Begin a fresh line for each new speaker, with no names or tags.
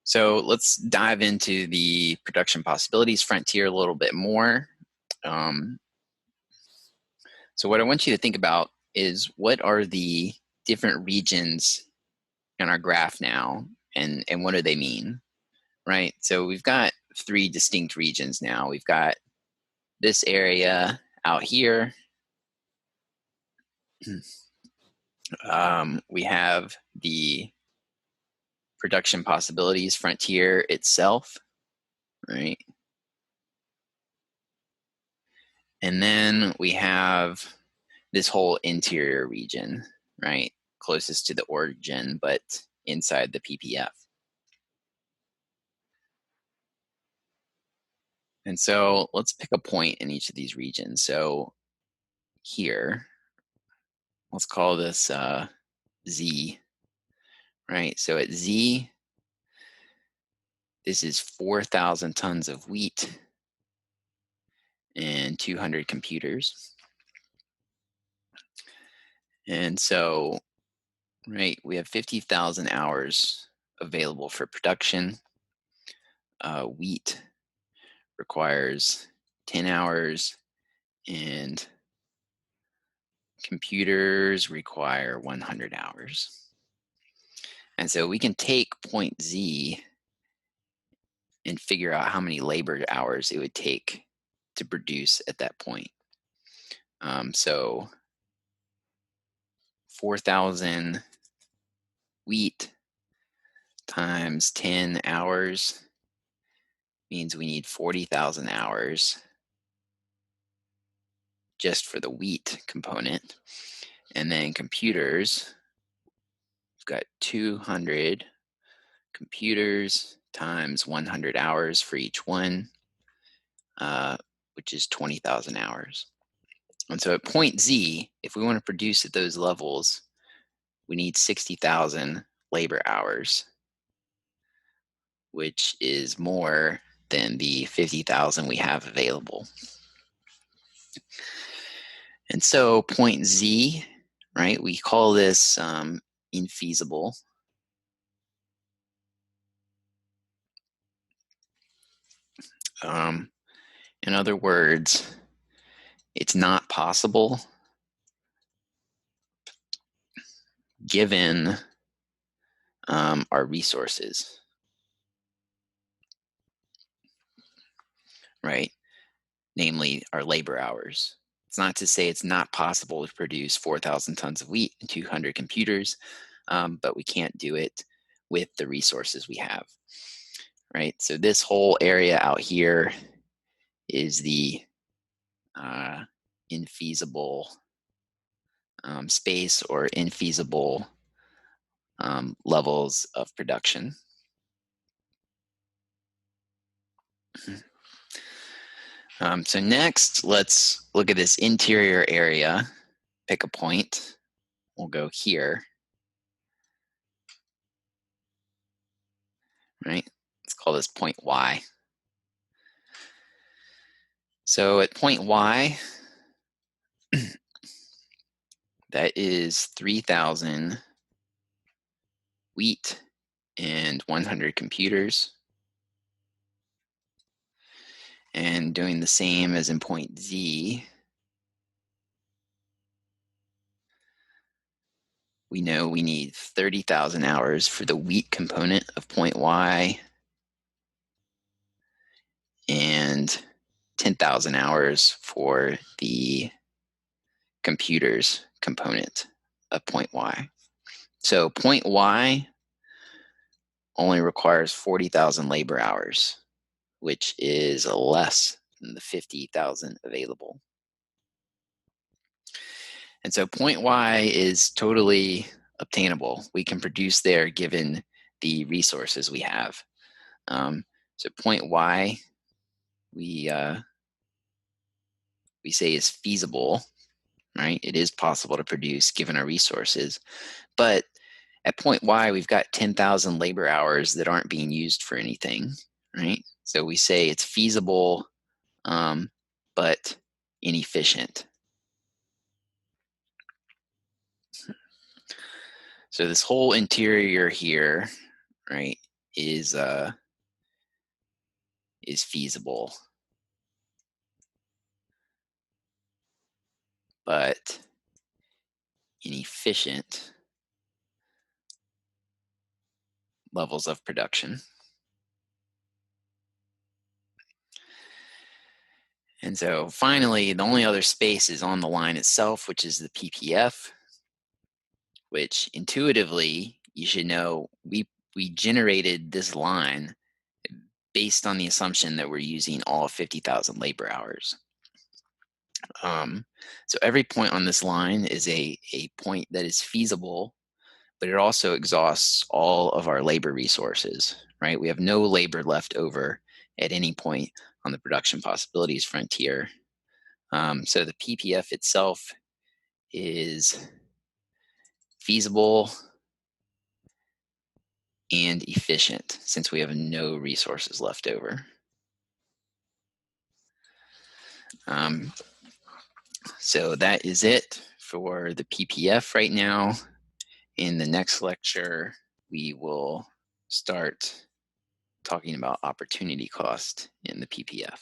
So let's dive into the production possibilities frontier a little bit more. Um, so what I want you to think about is what are the different regions in our graph now, and what do they mean, right? So we've got three distinct regions now. We've got this area out here. We have the production possibilities frontier itself, right? And then we have this whole interior region, right? Closest to the origin, but inside the PPF. And so let's pick a point in each of these regions. So here, let's call this Z, right? So at Z, this is 4,000 tons of wheat and 200 computers. And so, right, we have 50,000 hours available for production. Wheat requires 10 hours and computers require 100 hours. And so we can take point Z and figure out how many labor hours it would take to produce at that point. So 4,000 wheat times 10 hours means we need 40,000 hours just for the wheat component. And then computers, we've got 200 computers times 100 hours for each one, which is 20,000 hours. And so at point Z, if we want to produce at those levels, we need 60,000 labor hours, which is more than the 50,000 we have available. And so point Z, right, we call this infeasible. In other words, it's not possible given our resources, right? Namely, our labor hours. It's not to say it's not possible to produce 4,000 tons of wheat and 200 computers, but we can't do it with the resources we have, right? So this whole area out here is the infeasible space or infeasible levels of production. So next, let's look at this interior area. Pick a point. We'll go here. Right? Let's call this point Y. So at point Y, that is 3,000 wheat and 100 computers. And doing the same as in point Z, we know we need 30,000 hours for the wheat component of point Y and 10,000 hours for the computers component of point Y. So point Y only requires 40,000 labor hours, which is less than the 50,000 available. And so point Y is totally obtainable. We can produce there given the resources we have. So point Y, we say is feasible, right? It is possible to produce given our resources. But at point Y, we've got 10,000 labor hours that aren't being used for anything, right? So we say it's feasible, but inefficient. So this whole interior here, right, is feasible, but inefficient levels of production. And so finally, the only other space is on the line itself, which is the PPF, which intuitively you should know we generated this line based on the assumption that we're using all 50,000 labor hours. Um, so every point on this line is a point that is feasible, but it also exhausts all of our labor resources, right? We have no labor left over at any point on the production possibilities frontier. So the PPF itself is feasible and efficient since we have no resources left over. Um, so that is it for the PPF right now. In the next lecture, we will start talking about opportunity cost in the PPF.